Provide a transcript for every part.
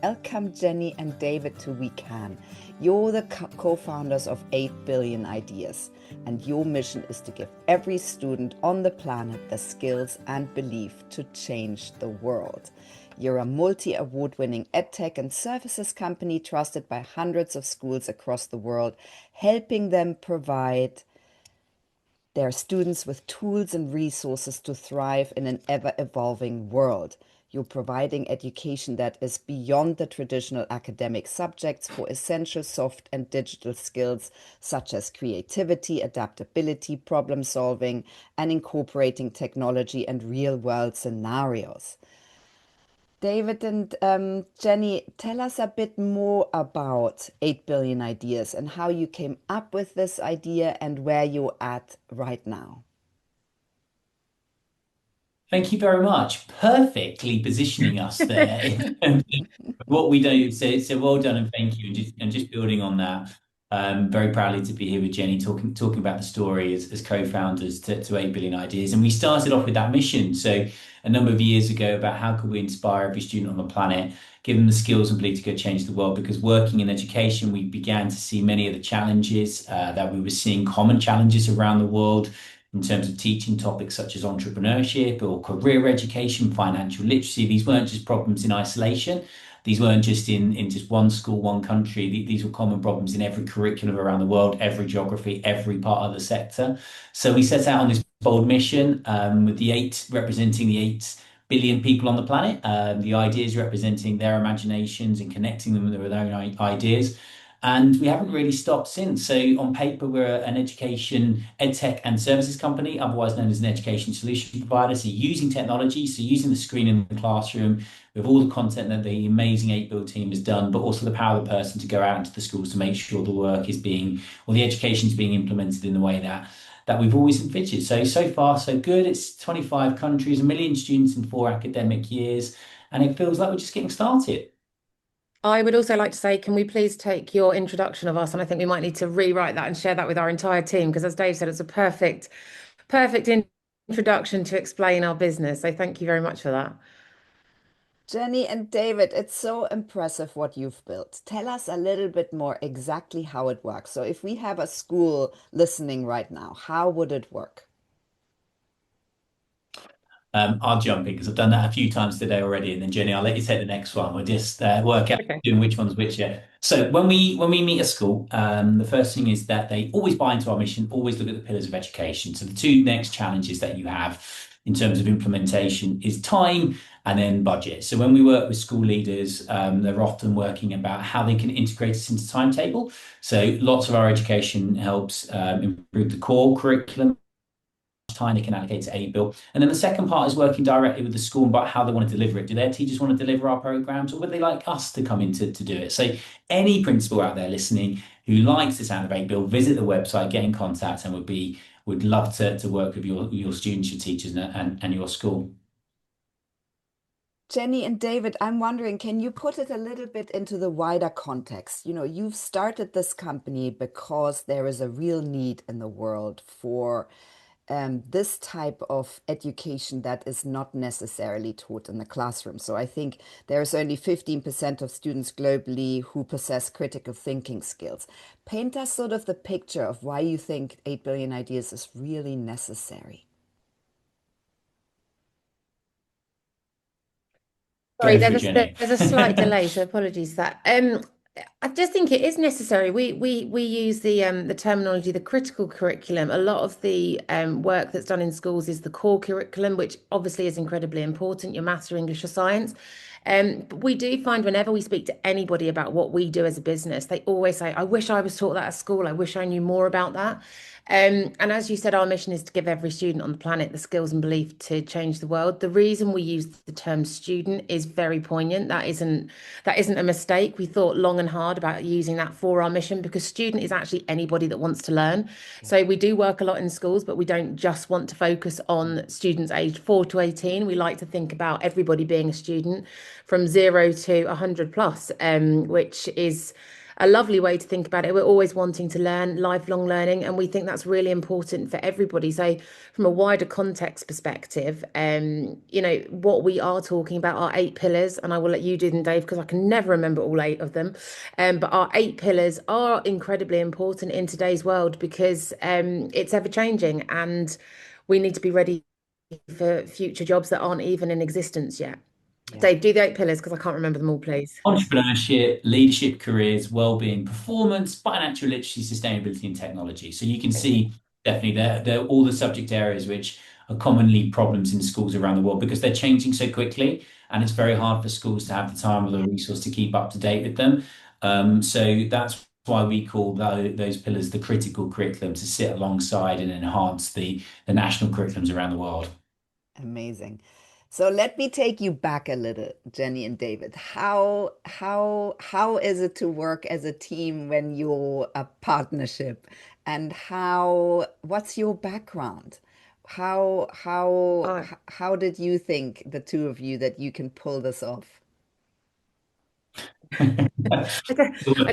Welcome Jenny and David to WeCan. You're the co-founders of 8 billion ideas, and your mission is to give every student on the planet the skills and belief to change the world. You're a multi-award-winning edtech and services company trusted by hundreds of schools across the world, helping them provide their students with tools and resources to thrive in an ever-evolving world. You're providing education that is beyond the traditional academic subjects for essential soft and digital skills such as creativity, adaptability, problem solving, and incorporating technology and real-world scenarios. David and Jenny, tell us a bit more about 8 billion ideas and how you came up with this idea and where you're at right now. Thank you very much. Perfectly positioning us there in terms of what we do. So well done and thank you. And just building on that, very proudly to be here with Jenny talking about the story as co-founders to 8 Billion Ideas. And we started off with that mission. So a number of years ago about how could we inspire every student on the planet, give them the skills and belief to go change the world. Because working in education, we began to see many of the challenges that we were seeing, common challenges around the world in terms of teaching topics such as entrepreneurship or career education, financial literacy. These weren't just problems in isolation. These weren't just in just one school, one country. These were common problems in every curriculum around the world, every geography, every part of the sector. So we set out on this bold mission with the eight representing the 8 billion people on the planet, the ideas representing their imaginations and connecting them with their own ideas. And we haven't really stopped since. So on paper, we're an education, edtech and services company, otherwise known as an education solution provider. So using technology, so using the screen in the classroom with all the content that the amazing 8Build team has done, but also the power of the person to go out into the schools to make sure the work is being, or the education is being implemented in the way that we've always envisaged. So far, so good. It's 25 countries, 1 million students in 4 academic years, and it feels like we're just getting started. I would also like to say, can we please take your introduction of us? And I think we might need to rewrite that and share that with our entire team, because as Dave said, it's a perfect introduction to explain our business. So thank you very much for that. Jenny and David, it's so impressive what you've built. Tell us a little bit more exactly how it works. So if we have a school listening right now, how would it work? I'll jump in because I've done that a few times today already, and then Jenny, I'll let you take the next one. We'll just work out Okay. doing which one's which. Yeah. So when we meet a school, the first thing is that they always buy into our mission, always look at the pillars of education. So the two next challenges that you have in terms of implementation is time and then budget. So when we work with school leaders, they're often working about how they can integrate this into timetable. So lots of our education helps improve the core curriculum time they can allocate to 8Bill. And then the second part is working directly with the school about how they want to deliver it. Do their teachers want to deliver our programs, or would they like us to come in to do it? So any principal out there listening who likes the sound of 8Bill, visit the website, get in contact, and would love to work with your students, your teachers, and your school. Jenny and David, I'm wondering, can you put it a little bit into the wider context? You know, you've started this company because there is a real need in the world for this type of education that is not necessarily taught in the classroom. So I think there's only 15% of students globally who possess critical thinking skills. Paint us sort of the picture of why you think 8 billion ideas is really necessary. Sorry, Go for it, Jenny. there's a slight delay, so apologies for that. I just think it is necessary. We use the terminology, the critical curriculum. A lot of the work that's done in schools is the core curriculum, which obviously is incredibly important, your maths or English or science. But we do find whenever we speak to anybody about what we do as a business, they always say, I wish I was taught that at school. I wish I knew more about that. And as you said, our mission is to give every student on the planet the skills and belief to change the world. The reason we use the term student is very poignant. That isn't a mistake. We thought long and hard about using that for our mission, because student is actually anybody that wants to learn. So we do work a lot in schools, but we don't just want to focus on students aged 4 to 18. We like to think about everybody being a student from 0 to 100 plus, which is a lovely way to think about it. We're always wanting to learn, lifelong learning, and we think that's really important for everybody. So, from a wider context perspective, what we are talking about are 8 pillars, and I will let you do them, Dave, because I can never remember all 8 of them. But our 8 pillars are incredibly important in today's world because it's ever changing, and we need to be ready for future jobs that aren't even in existence yet. Yeah. Dave, do the 8 pillars because I can't remember them all, please. Entrepreneurship, leadership, careers, well-being, performance, financial literacy, sustainability, and technology. So you can see definitely they're all the subject areas which are commonly problems in schools around the world because they're changing so quickly, and it's very hard for schools to have the time or the resource to keep up to date with them. So that's why we call those pillars the critical curriculum to sit alongside and enhance the national curriculums around the world. Amazing. So let me take you back a little, Jenny and David. How is it to work as a team when you're a partnership? And what's your background? How how Oh, h- how did you think, the two of you, that you can pull this off? I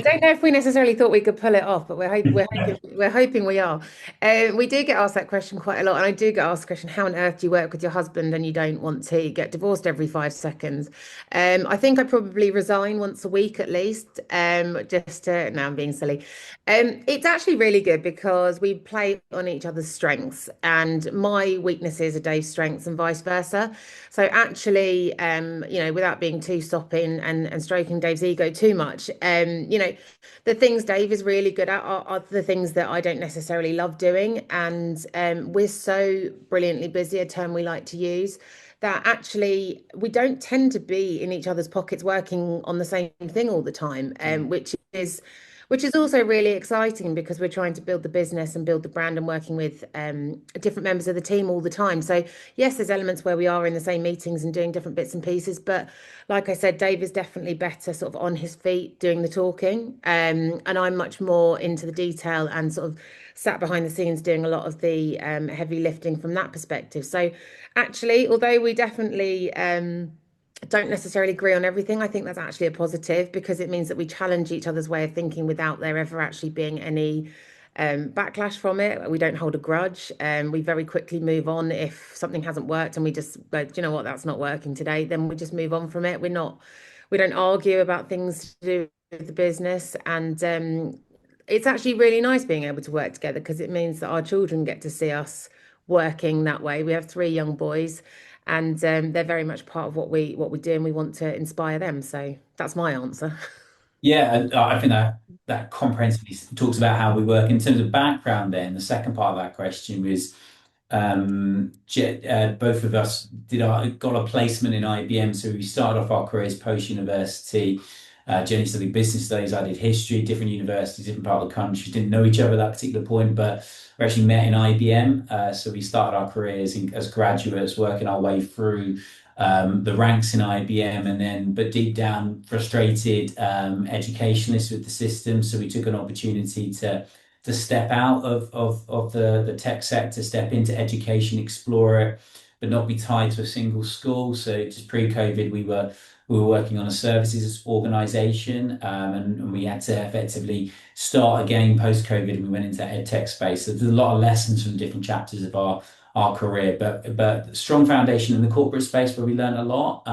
don't know if we necessarily thought we could pull it off, but we're hoping we are. We do get asked that question quite a lot, and I do get asked the question, "How on earth do you work with your husband and you don't want to get divorced every 5 seconds?" I think I probably resign once a week at least. Just to, now I'm being silly. It's actually really good because we play on each other's strengths, and my weaknesses are Dave's strengths, and vice versa. So actually, without being too stopping and stroking Dave's ego too much, the things Dave is really good at are the things that I don't necessarily love doing. And we're so brilliantly busy, a term we like to use, that actually we don't tend to be in each other's pockets working on the same thing all the time, which is also really exciting because we're trying to build the business and build the brand and working with different members of the team all the time. So yes, there's elements where we are in the same meetings and doing different bits and pieces, but like I said, Dave is definitely better sort of on his feet doing the talking, and I'm much more into the detail and sort of sat behind the scenes doing a lot of the heavy lifting from that perspective. So actually, although we definitely don't necessarily agree on everything, I think that's actually a positive because it means that we challenge each other's way of thinking without there ever actually being any backlash from it. We don't hold a grudge. We very quickly move on if something hasn't worked and we just go, do you know what, that's not working today. Then we just move on from it. We don't argue about things to do with the business. And it's actually really nice being able to work together because it means that our children get to see us working that way. We have 3 young boys, and they're very much part of what we do, and we want to inspire them. So that's my answer. Yeah, I think that comprehensively talks about how we work in terms of background. Then the second part of that question was both of us got a placement in IBM, so we started off our careers post university. Jenny studied business studies, I did history, different universities, different part of the country. Didn't know each other at that particular point, but we actually met in IBM. So we started our careers as graduates, working our way through the ranks in IBM, and then, but deep down, frustrated educationalists with the system. So we took an opportunity to step out of the tech sector, step into education, explore it, but not be tied to a single school. So just pre-COVID, we were working on a services organization, and we had to effectively start again post-COVID, and we went into ed tech space. So there's a lot of lessons from different chapters of our career, but strong foundation in the corporate space where we learned a lot.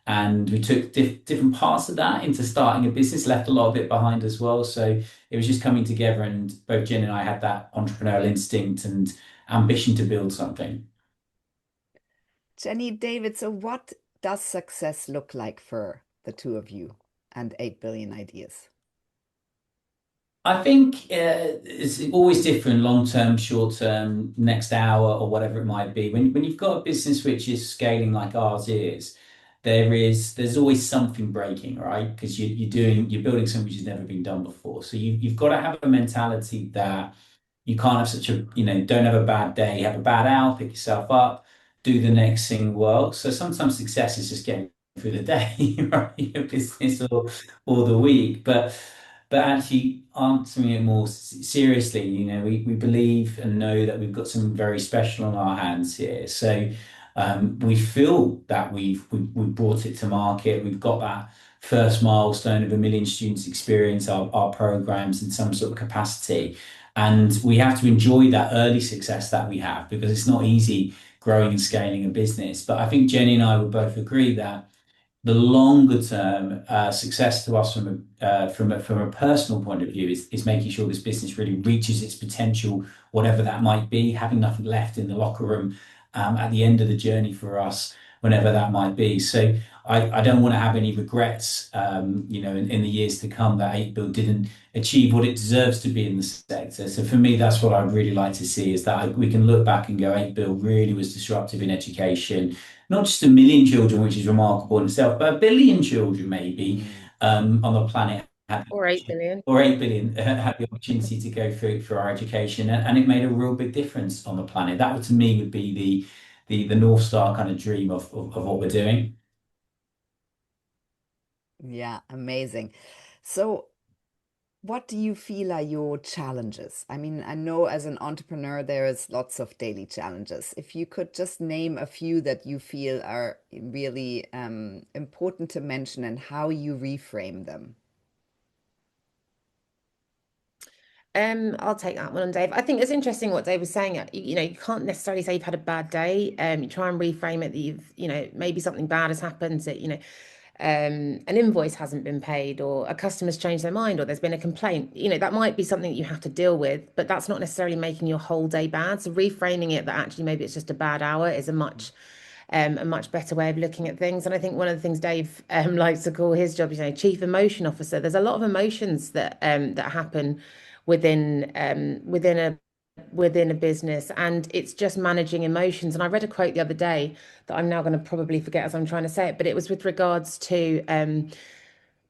And we took different parts of that into starting a business, left a lot of it behind as well. So it was just coming together, and both Jen and I had that entrepreneurial instinct and ambition to build something. Jenny, David, so what does success look like for the two of you and 8 billion ideas? I think it's always different, long term, short term, next hour, or whatever it might be. When you've got a business which is scaling like ours is, there's always something breaking, right? Because you're building something which has never been done before. So you've got to have a mentality that you can't have such a, don't have a bad day, have a bad hour, pick yourself up, do the next thing well. So sometimes success is just getting through the day, right? Your business or the week. But actually answering it more seriously, we believe and know that we've got something very special on our hands here. So we feel that we've brought it to market. We've got that first milestone of 1 million students experience our programs in some sort of capacity. And we have to enjoy that early success that we have because it's not easy growing and scaling a business. But I think Jenny and I would both agree that the longer term success to us from a personal point of view is making sure this business really reaches its potential, whatever that might be, having nothing left in the locker room at the end of the journey for us, whenever that might be. So I don't want to have any regrets, in the years to come that 8bill didn't achieve what it deserves to be in the sector. So for me, that's what I'd really like to see is that we can look back and go, 8bill really was disruptive in education, not just 1 million children, which is remarkable in itself, but 1 billion children maybe on the planet had, Or 8 billion. or 8 billion had the opportunity to go through our education, and it made a real big difference on the planet. That to me would be the North Star kind of dream of what we're doing. Yeah, amazing. So, what do you feel are your challenges? I mean, I know as an entrepreneur, there is lots of daily challenges. If you could just name a few that you feel are really important to mention and how you reframe them. I'll take that one on Dave. I think it's interesting what Dave was saying. You can't necessarily say you've had a bad day. You try and reframe it that maybe something bad has happened, that, an invoice hasn't been paid, or a customer's changed their mind, or there's been a complaint. That might be something that you have to deal with, but that's not necessarily making your whole day bad. So reframing it that actually maybe it's just a bad hour is a much better way of looking at things. And I think one of the things Dave likes to call his job, chief emotion officer. There's a lot of emotions that happen within a business, and it's just managing emotions. And I read a quote the other day that I'm now going to probably forget as I'm trying to say it, but it was with regards to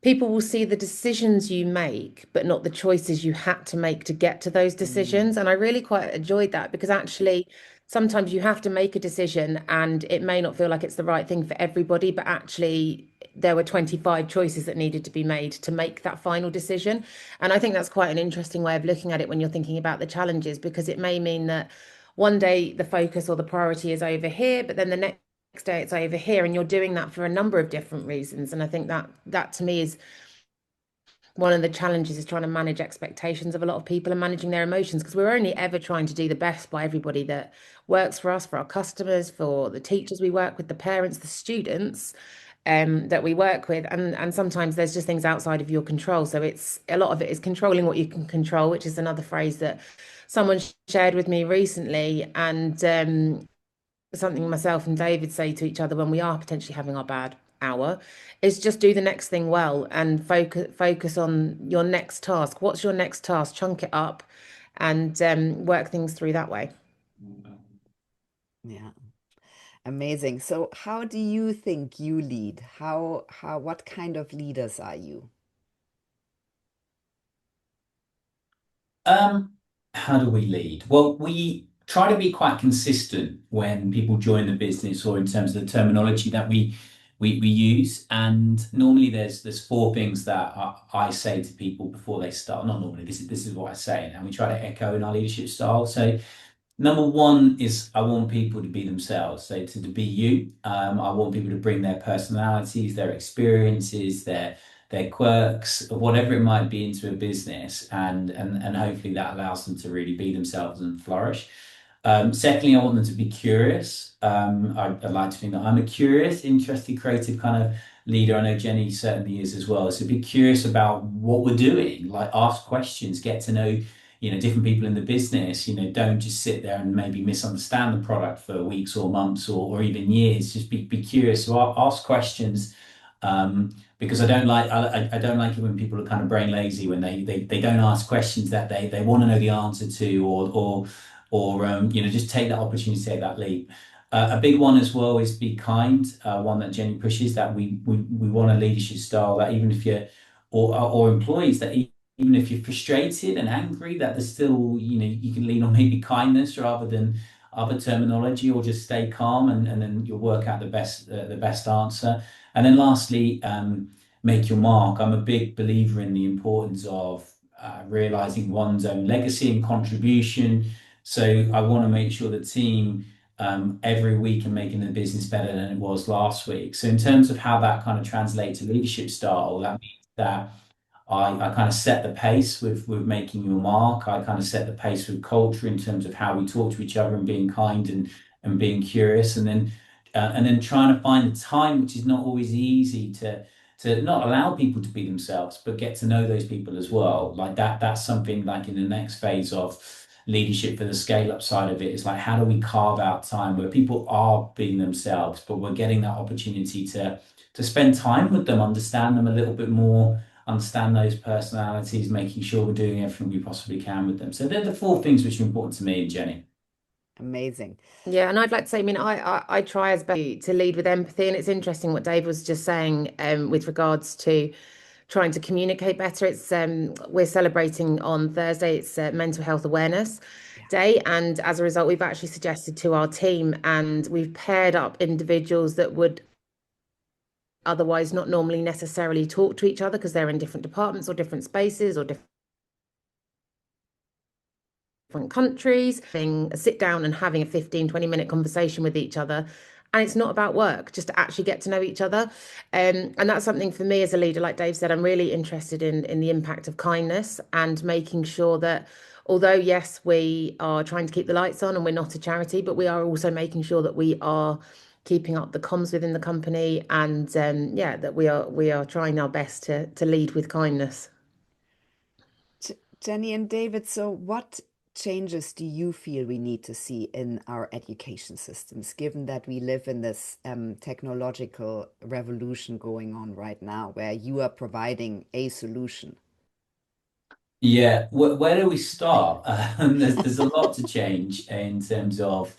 people will see the decisions you make, but not the choices you had to make to get to those decisions. And I really quite enjoyed that because actually, sometimes you have to make a decision and it may not feel like it's the right thing for everybody, but actually, there were 25 choices that needed to be made to make that final decision. And I think that's quite an interesting way of looking at it when you're thinking about the challenges, because it may mean that one day the focus or the priority is over here, but then the next day it's over here, and you're doing that for a number of different reasons. And I think that to me is one of the challenges, is trying to manage expectations of a lot of people and managing their emotions, because we're only ever trying to do the best by everybody that works for us, for our customers, for the teachers we work with, the parents, the students that we work with, and sometimes there's just things outside of your control. So it's a lot of it is controlling what you can control, which is another phrase that someone shared with me recently, and something myself and David say to each other when we are potentially having our bad hour is just do the next thing well and focus on your next task. What's your next task? Chunk it up and work things through that way. Yeah, amazing. So, how do you think you lead? What kind of leaders are you? How do we lead? Well, we try to be quite consistent when people join the business or in terms of the terminology that we use. And normally there's four things that I say to people before they start. Not normally, this is what I say, and we try to echo in our leadership style. So number one is I want people to be themselves. So to be you. I want people to bring their personalities, their experiences, their quirks, whatever it might be, into a business, and hopefully that allows them to really be themselves and flourish. Secondly, I want them to be curious. I'd like to think that I'm a curious, interested, creative kind of leader. I know Jenny certainly is as well. So be curious about what we're doing, like ask questions, get to know, different people in the business. Don't just sit there and maybe misunderstand the product for weeks or months or even years. Just be curious. So ask questions. Because I don't like it when people are kind of brain lazy, when they don't ask questions that they want to know the answer to, or just take that opportunity to take that leap. A big one as well is be kind. One that Jenny pushes, that we want a leadership style that even if you're or employees, that even if you're frustrated and angry, that there's still, you can lean on maybe kindness rather than other terminology, or just stay calm, and then you'll work out the best answer. And then lastly, make your mark. I'm a big believer in the importance of realizing one's own legacy and contribution. So I want to make sure the team every week and making the business better than it was last week. So in terms of how that kind of translates to leadership style, that means that I kind of set the pace with making your mark. I kind of set the pace with culture in terms of how we talk to each other and being kind and being curious, and then trying to find the time, which is not always easy to not allow people to be themselves, but get to know those people as well. Like that's something like in the next phase of leadership for the scale up side of it is like how do we carve out time where people are being themselves, but we're getting that opportunity to spend time with them, understand them a little bit more, understand those personalities, making sure we're doing everything we possibly can with them. So they're the four things which are important to me and Jenny. Amazing. Yeah, and I'd like to say, I mean, I try as best to lead with empathy, and it's interesting what Dave was just saying with regards to trying to communicate better. It's we're celebrating on Thursday. It's Mental Health Awareness Yeah. Day, and as a result, we've actually suggested to our team, and we've paired up individuals that would otherwise not normally necessarily talk to each other because they're in different departments or different spaces or different countries, having a sit down and having a 15-20 minute conversation with each other. And it's not about work, just to actually get to know each other. And that's something for me as a leader, like Dave said, I'm really interested in the impact of kindness and making sure that although, yes, we are trying to keep the lights on and we're not a charity, but we are also making sure that we are keeping up the comms within the company and yeah, that we are trying our best to lead with kindness. Jenny and David, so what changes do you feel we need to see in our education systems, given that we live in this technological revolution going on right now, where you are providing a solution? Yeah, where do we start? There's a lot to change in terms of,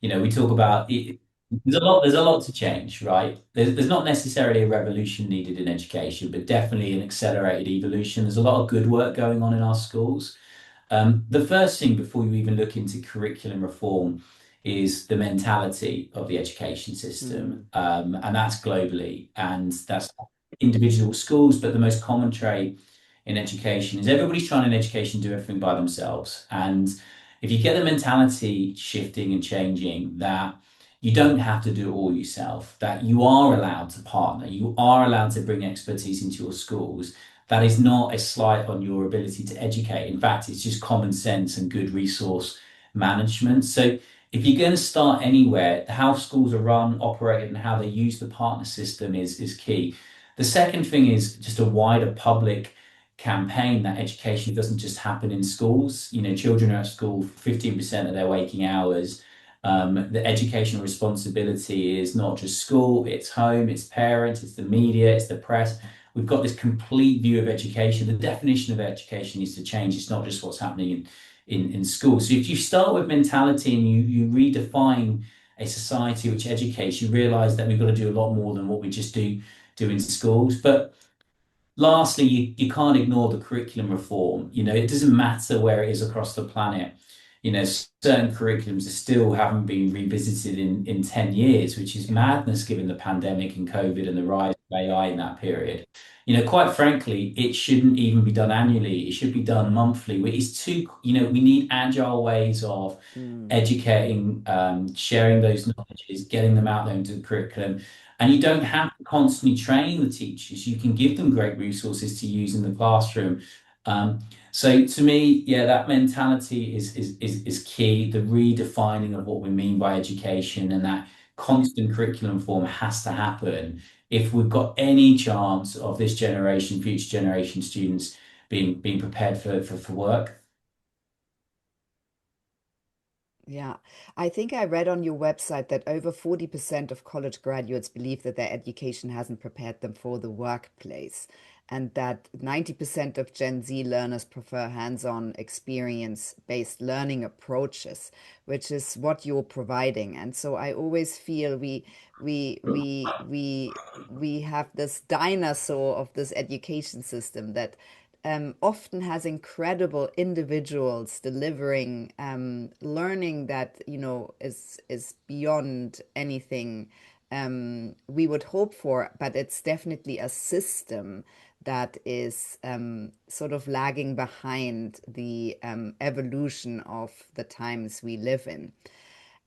we talk about it, there's a lot to change, right? There's not necessarily a revolution needed in education, but definitely an accelerated evolution. There's a lot of good work going on in our schools. The first thing before you even look into curriculum reform is the mentality of the education Mm, system, and that's globally, and that's individual schools. But the most common trait in education is everybody's trying in education to do everything by themselves, and if you get the mentality shifting and changing, that you don't have to do it all yourself, that you are allowed to partner, you are allowed to bring expertise into your schools, that is not a slight on your ability to educate. In fact, it's just common sense and good resource management. So if you're going to start anywhere, how schools are run, operated, and how they use the partner system is key. The second thing is just a wider public campaign that education doesn't just happen in schools. Children are at school 15% of their waking hours. The educational responsibility is not just school, it's home, it's parents, it's the media, it's the press. We've got this complete view of education. The definition of education needs to change. It's not just what's happening in school. So if you start with mentality and you redefine a society which educates, you realize that we've got to do a lot more than what we just do in schools. But lastly, you can't ignore the curriculum reform. It doesn't matter where it is across the planet. Certain curriculums still haven't been revisited in 10 years, which is madness given the pandemic and COVID and the rise of AI in that period. Quite frankly, it shouldn't even be done annually. It should be done monthly. It's too, we need agile ways of mm, educating, sharing those knowledges, getting them out there into the curriculum. And you don't have to constantly train the teachers. You can give them great resources to use in the classroom. Um, so to me, yeah, that mentality is key. The redefining of what we mean by education and that constant curriculum form has to happen if we've got any chance of this generation, future generation students being prepared for work. yeah, I think I read on your website that over 40% of college graduates believe that their education hasn't prepared them for the workplace, and that 90% of Gen Z learners prefer hands-on experience-based learning approaches, which is what you're providing. And so I always feel we we we we have this dinosaur of this education system that often has incredible individuals delivering learning that is beyond anything we would hope for, but it's definitely a system that is sort of lagging behind the evolution of the times we live in.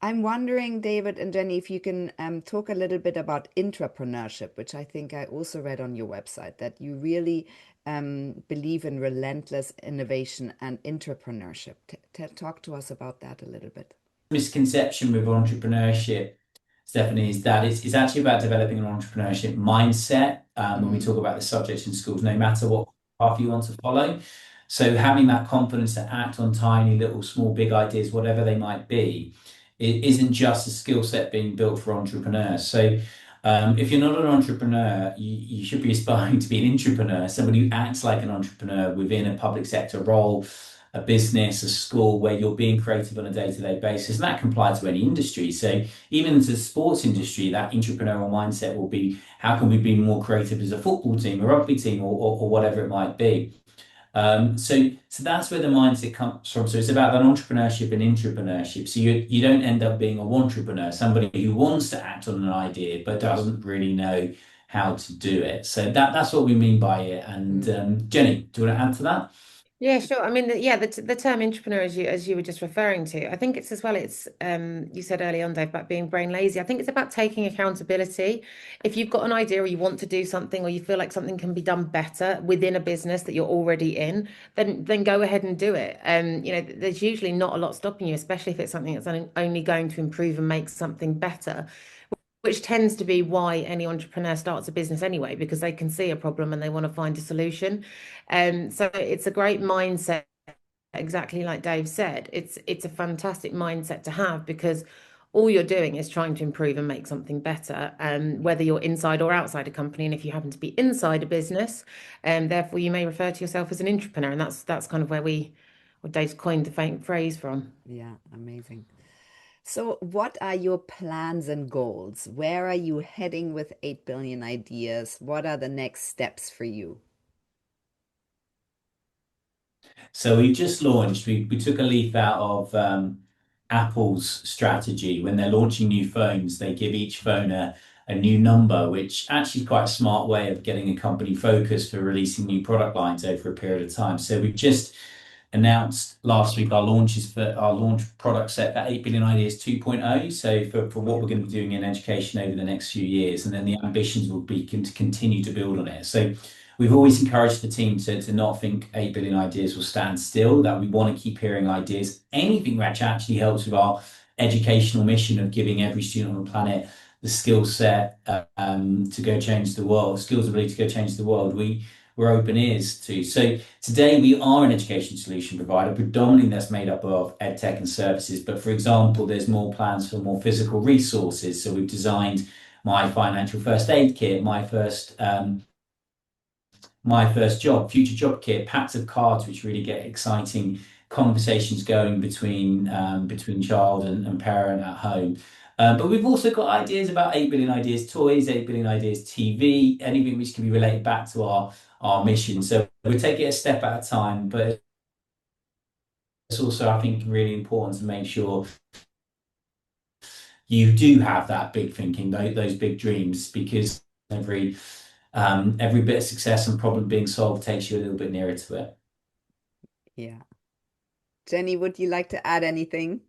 I'm wondering, David and Jenny, if you can talk a little bit about intrapreneurship, which I think I also read on your website, that you really believe in relentless innovation and intrapreneurship. Talk to us about that a little bit. Misconception with entrepreneurship, Stephanie, is that it's actually about developing an entrepreneurship mindset when we talk about the subjects in schools, no matter what path you want to follow. So having that confidence to act on tiny, little, small, big ideas, whatever they might be, it isn't just a skill set being built for entrepreneurs. So if you're not an entrepreneur, you should be aspiring to be an entrepreneur, somebody who acts like an entrepreneur within a public sector role, a business, a school, where you're being creative on a day-to-day basis. And that can apply to any industry. So even to the sports industry, that entrepreneurial mindset will be, how can we be more creative as a football team, a rugby team, or whatever it might be. So that's where the mindset comes from. So it's about that entrepreneurship and intrapreneurship. So you don't end up being a entrepreneur, somebody who wants to act on an idea but doesn't really know how to do it. So that's what we mean by it. And Jenny, do you want to add to that? Yeah, sure. I mean, the term entrepreneur, as you were just referring to, I think it's as well. It's you said early on, Dave, about being brain lazy. I think it's about taking accountability. If you've got an idea or you want to do something, or you feel like something can be done better within a business that you're already in, then go ahead and do it. There's usually not a lot stopping you, especially if it's something that's only going to improve and make something better, which tends to be why any entrepreneur starts a business anyway, because they can see a problem and they want to find a solution. So it's a great mindset, exactly like Dave said. It's a fantastic mindset to have, because all you're doing is trying to improve and make something better, whether you're inside or outside a company. And if you happen to be inside a business, therefore you may refer to yourself as an entrepreneur. And that's kind of where Dave's coined the faint phrase from. Yeah, amazing. So, what are your plans and goals? Where are you heading with 8 billion ideas? What are the next steps for you? So we just launched, we took a leaf out of Apple's strategy. When they're launching new phones, they give each phone a new number, which actually is quite a smart way of getting a company focused for releasing new product lines over a period of time. So we just announced last week our launches for our launch product set for 8 billion ideas 2.0. So for what we're going to be doing in education over the next few years, and then the ambitions will be to continue to build on it. So we've always encouraged the team to not think 8 billion ideas will stand still, that we want to keep hearing ideas, anything which actually helps with our educational mission of giving every student on the planet the skill set to go change the world, skills ability to go change the world. We're open ears to. So today we are an education solution provider, predominantly that's made up of ed tech and services. But for example, there's more plans for more physical resources. So we've designed my financial first aid kit, my first job, future job kit, packs of cards, which really get exciting conversations going between child and parent at home. But we've also got ideas about 8 billion ideas toys, 8 billion ideas TV, anything which can be related back to our mission. So we take it a step at a time, but it's also, I think, really important to make sure you do have that big thinking, those big dreams, because every bit of success and problem being solved takes you a little bit nearer to it. Yeah. Jenny, would you like to add anything?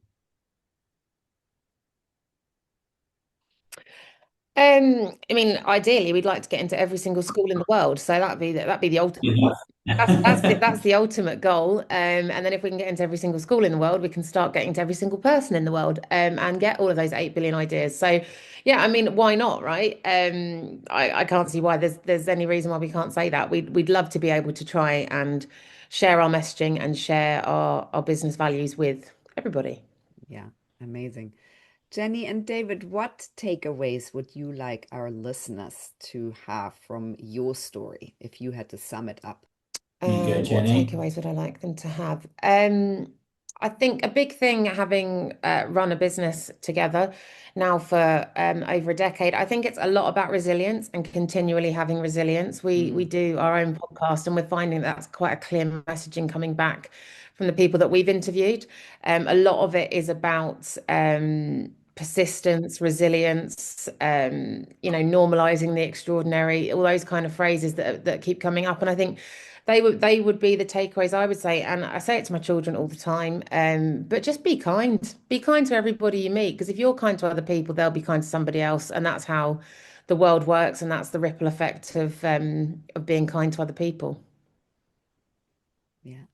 I mean, ideally, we'd like to get into every single school in the world. So that'd be the ultimate. Yeah. That's the ultimate goal. And then if we can get into every single school in the world, we can start getting to every single person in the world, and get all of those 8 billion ideas. So yeah, I mean, why not, right? I can't see why there's any reason why we can't say that. We'd love to be able to try and share our messaging and share our business values with everybody. Yeah, amazing. Jenny and David, what takeaways would you like our listeners to have from your story if you had to sum it up? You go, What Jenny. takeaways would I like them to have? I think a big thing, having run a business together now for over a decade, I think it's a lot about resilience and continually having resilience. We do our own podcast, and we're finding that's quite a clear messaging coming back from the people that we've interviewed. A lot of it is about persistence, resilience, normalizing the extraordinary, all those kind of phrases that keep coming up. And I think they would be the takeaways I would say, and I say it to my children all the time. But just be kind. Be kind to everybody you meet, because if you're kind to other people, they'll be kind to somebody else, and that's how the world works, and that's the ripple effect of being kind to other people. Yeah.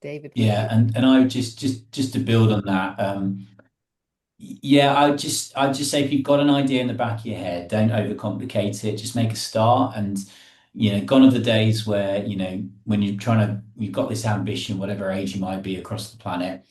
David, would Yeah, you? and I would just to build on that, yeah, I'd just say if you've got an idea in the back of your head, don't overcomplicate it. Just make a start, and gone are the days where when you've got this ambition, whatever age you might be across the planet.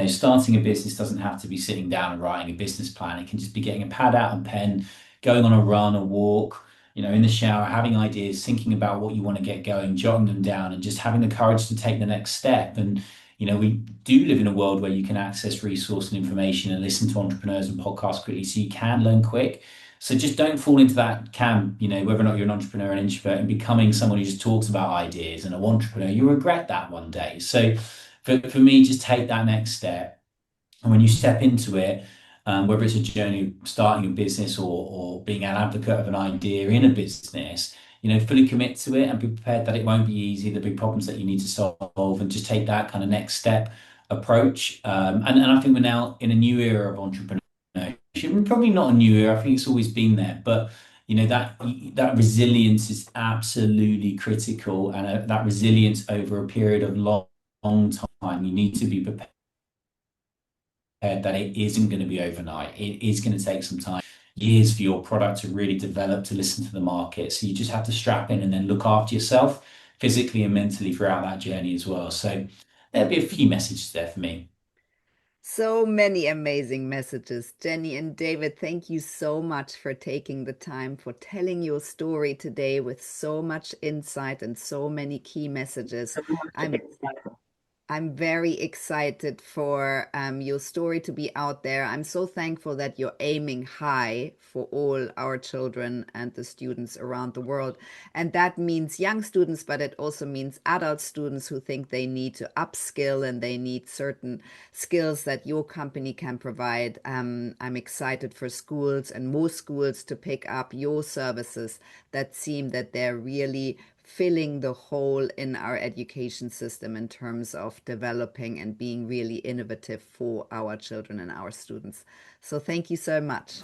Starting a business doesn't have to be sitting down and writing a business plan. It can just be getting a pad out and pen, going on a run, a walk. In the shower, having ideas, thinking about what you want to get going, jotting them down, and just having the courage to take the next step. And we do live in a world where you can access resource and information and listen to entrepreneurs and podcasts quickly, so you can learn quick. So just don't fall into that camp, whether or not you're an entrepreneur, an introvert, and becoming someone who just talks about ideas and an entrepreneur. You'll regret that one day. So for me, just take that next step. And when you step into it, whether it's a journey of starting a business or being an advocate of an idea in a business, fully commit to it and be prepared that it won't be easy. There'll be problems that you need to solve, and just take that kind of next step approach. And I think we're now in a new era of entrepreneurship. Probably not a new era. I think it's always been there, but that resilience is absolutely critical, and that resilience over a period of long time. You need to be prepared that it isn't going to be overnight. It is going to take some time, years for your product to really develop, to listen to the market. So you just have to strap in and then look after yourself physically and mentally throughout that journey as well. So there'll be a few messages there for me. So many amazing messages. Jenny and David, thank you so much for taking the time, for telling your story today with so much insight and so many key messages. I'm I'm very excited for your story to be out there. I'm so thankful that you're aiming high for all our children and the students around the world. And that means young students, but it also means adult students who think they need to upskill and they need certain skills that your company can provide. I'm excited for schools and more schools to pick up your services that seem that they're really filling the hole in our education system in terms of developing and being really innovative for our children and our students. So thank you so much.